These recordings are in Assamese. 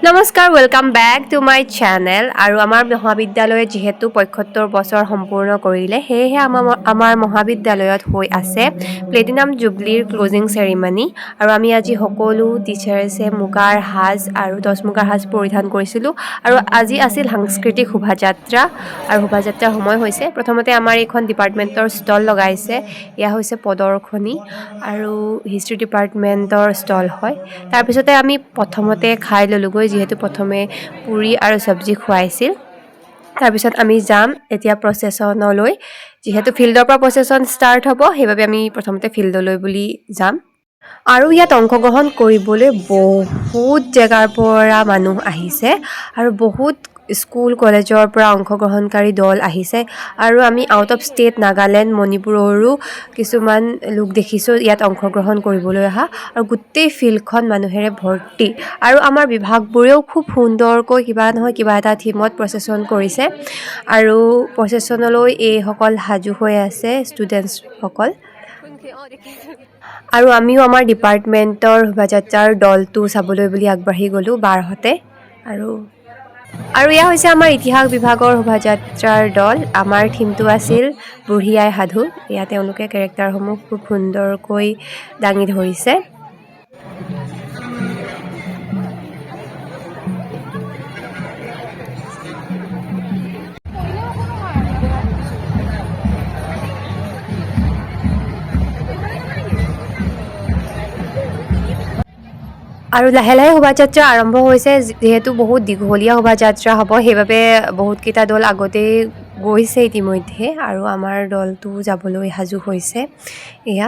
নমস্কাৰ welcome back to my channel আৰু আমাৰ মহাবিদ্যালয়ত যিহেতু ৭৫ বছৰ সম্পূৰ্ণ কৰিলে সেয়েহে আমাৰ মহাবিদ্যালয়ত হৈ আছে প্লেটিনাম জুবলিৰ ক্লোজিং চেৰিমনি আৰু আমি আজি সকলো টিচাৰ্ছে মুগাৰ সাজ আৰু 10 মুগাৰ সাজ পৰিধান কৰিছিলোঁ আৰু আজি আছিল সাংস্কৃতিক শোভাযাত্ৰা আৰু শোভাযাত্ৰাৰ সময় হৈছে প্ৰথমতে আমাৰ এইখন ডিপাৰ্টমেণ্টৰ ষ্টল লগাইছে এয়া হৈছে প্ৰদৰ্শনী আৰু হিষ্ট্ৰী ডিপাৰ্টমেণ্টৰ ষ্টল হয় তাৰপিছতে আমি প্ৰথমতে খাই ল'লোগৈ যিহেতু প্ৰথমে পুৰি আৰু চব্জি খুৱাইছিল তাৰপিছত আমি যাম এতিয়া প্ৰচেছনলৈ যিহেতু ফিল্ডৰ পৰা প্ৰচেছন ষ্টাৰ্ট হ'ব সেইবাবে আমি প্ৰথমতে ফিল্ডলৈ বুলি যাম আৰু ইয়াত অংশগ্ৰহণ কৰিবলৈ বহুত জেগাৰ পৰা মানুহ আহিছে আৰু বহুত স্কুল কলেজৰ পৰা অংশগ্ৰহণকাৰী দল আহিছে আৰু আমি আউট অফ ষ্টেট নাগালেণ্ড মণিপুৰৰো কিছুমান লোক দেখিছোঁ ইয়াত অংশগ্ৰহণ কৰিবলৈ অহা আৰু গোটেই ফিল্ডখন মানুহেৰে ভৰ্তি আৰু আমাৰ বিভাগবোৰেও খুব সুন্দৰকৈ কিবা নহয় কিবা এটা থিমত প্ৰচেছন কৰিছে আৰু প্ৰচেছনলৈ এইসকল সাজু হৈ আছে ষ্টুডেণ্টছসকল আৰু আমিও আমাৰ ডিপাৰ্টমেণ্টৰ শোভাযাত্ৰাৰ দলটো চাবলৈ বুলি আগবাঢ়ি গ'লোঁ বাৰহঁতে আৰু এয়া হৈছে আমাৰ ইতিহাস বিভাগৰ শোভাযাত্ৰাৰ দল আমাৰ থিমটো আছিল বুঢ়ী আই সাধু এয়া তেওঁলোকে কেৰেক্টাৰসমূহ খুব সুন্দৰকৈ দাঙি ধৰিছে আৰু লাহে লাহে শোভাযাত্ৰা আৰম্ভ হৈছে যিহেতু বহুত দীঘলীয়া শোভাযাত্ৰা হ'ব সেইবাবে বহুতকেইটা দল আগতেই গৈছে ইতিমধ্যে আৰু আমাৰ দলটো যাবলৈ সাজু হৈছে এয়া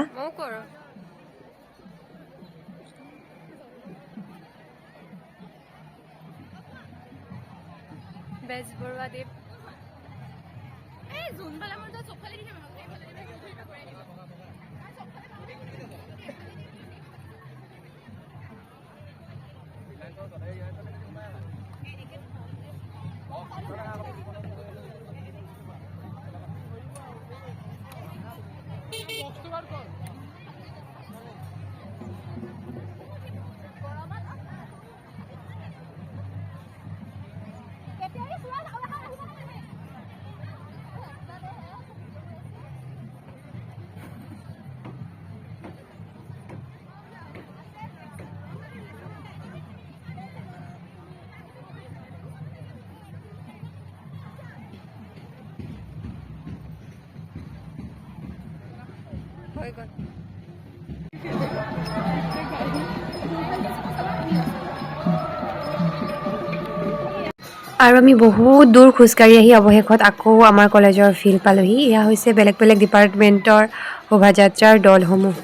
হৈ গ'ল আৰু আমি বহুত দূৰ খোজকাঢ়ি আহি অৱশেষত আকৌ আমাৰ কলেজৰ ফিল্ড পালোহি এয়া হৈছে বেলেগ বেলেগ ডিপাৰ্টমেণ্টৰ শোভাযাত্ৰাৰ দলসমূহ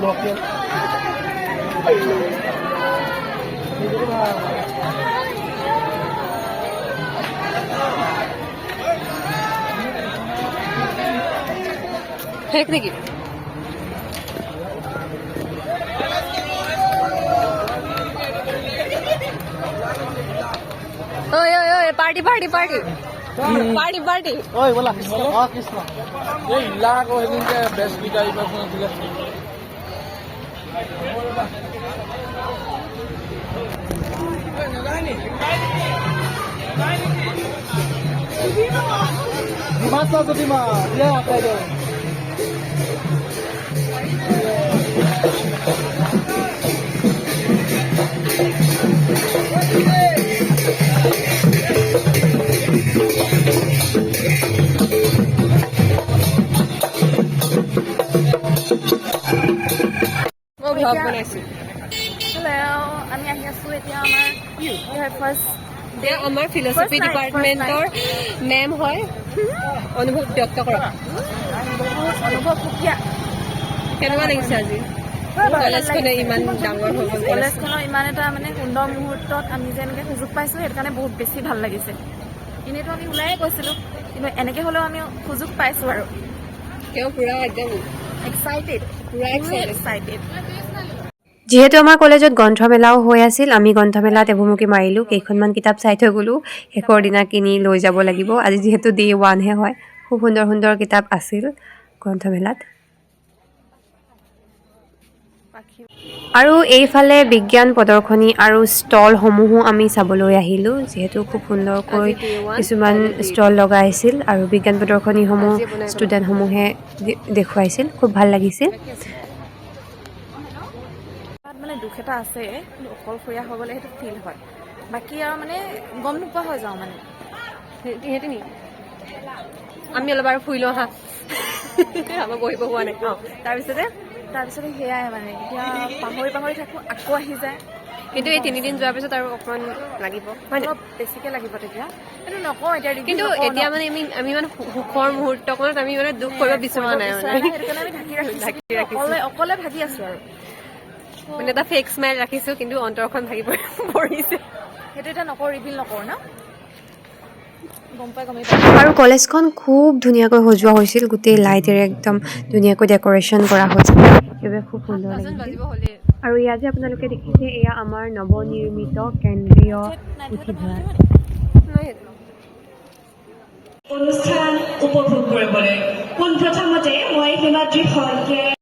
local. Hek neki? Oi, party. Oi, bola. Oh, Krishna. Ye illa ko hedin ke best bita iba phone dile. Dimasa Dima, dia apa itu? Vlog বনাইছো Hello, আমি আহি আছো এতিয়া আমাৰ ফাৰ্ষ্ট আমাৰ ফিলচফি ডিপাৰ্টমেণ্টৰ মেম হয় অনুভৱ ব্যক্ত কৰক অনুভৱ সুকীয়া কেনেকুৱা লাগিছে আজি কলেজখনে ইমান ডাঙৰ হৈ গ'ল কলেজখনৰ ইমান এটা মানে সুন্দৰ মুহূৰ্তত আমি যে এনেকৈ সুযোগ পাইছোঁ সেইটো কাৰণে বহুত বেছি ভাল লাগিছে এনেইতো আমি ওলায়ে গৈছিলোঁ কিন্তু এনেকৈ হ'লেও আমি সুযোগ পাইছোঁ আৰু তেওঁ পুৰা একদম এক্সাইটেড যিহেতু আমাৰ কলেজত গ্ৰন্থমেলাও হৈ আছিল আমি গ্ৰন্থমেলাত এভুমুকি মাৰিলোঁ কেইখনমান কিতাপ চাই থৈ গ'লোঁ শেষৰ দিনা কিনি লৈ যাব লাগিব আজি যিহেতু ডে 1 হে হয় খুব সুন্দৰ কিতাপ আছিল গ্ৰন্থমেলাত আৰু এইফালে বিজ্ঞান প্ৰদৰ্শনী আৰু ষ্টলসমূহো আমি চাবলৈ আহিলোঁ যিহেতু খুব সুন্দৰকৈ কিছুমান ষ্টল লগাইছিল আৰু বিজ্ঞান প্ৰদৰ্শনীসমূহ ষ্টুডেণ্টসমূহে দেখুৱাইছিল খুব ভাল লাগিছিল তাত মানে দুখ এটা আছে কিন্তু অকলশৰীয়া হৈ গ'লে সেইটো ফিল হয় বাকী আৰু মানে গম নোপোৱা হৈ যাওঁ মানে সিহঁতে নি আমি অলপ আৰু ফুৰি লওঁ হা আমাৰ বহিব হোৱা নাই তাৰপিছতে সেয়াই মানে এতিয়া পাহৰি থাকোঁ আকৌ আহি যায় কিন্তু এই 3 দিন যোৱাৰ পিছত আৰু অকণমান লাগিব অলপ বেছিকৈ লাগিব তেতিয়া সেইটো নকওঁ এতিয়া কিন্তু এতিয়া মানে আমি ইমান সুখৰ মুহূৰ্তখনত আমি মানে দুখ কৰিব বিচৰা নাই সেইটো কাৰণে আমি ঢাকি ৰাখিছোঁ অকলে ভাগি আছোঁ আৰু মানে এটা ফেক স্মাইল ৰাখিছোঁ কিন্তু অন্তৰখন ভাগি পৰিছে সেইটো এতিয়া নকওঁ ৰিভিল নকৰোঁ ন আৰু কলেজখন খুব ধুনীয়াকৈ সজোৱা হৈছিল গোটেই লাইটেৰে একদম ধুনীয়াকৈ ডেক'ৰেশ্যন কৰা হৈছিল সেইবাবে খুব সুন্দৰ লাগিছিল আৰু ইয়াত যে আপোনালোকে দেখিছে এয়া আমাৰ নৱনিৰ্মিত কেন্দ্ৰীয় পুথিভঁৰাল অনুষ্ঠান উপভোগ কৰিবলৈ পোনপ্ৰথমতে মই হিমাদ্ৰী শইকীয়াই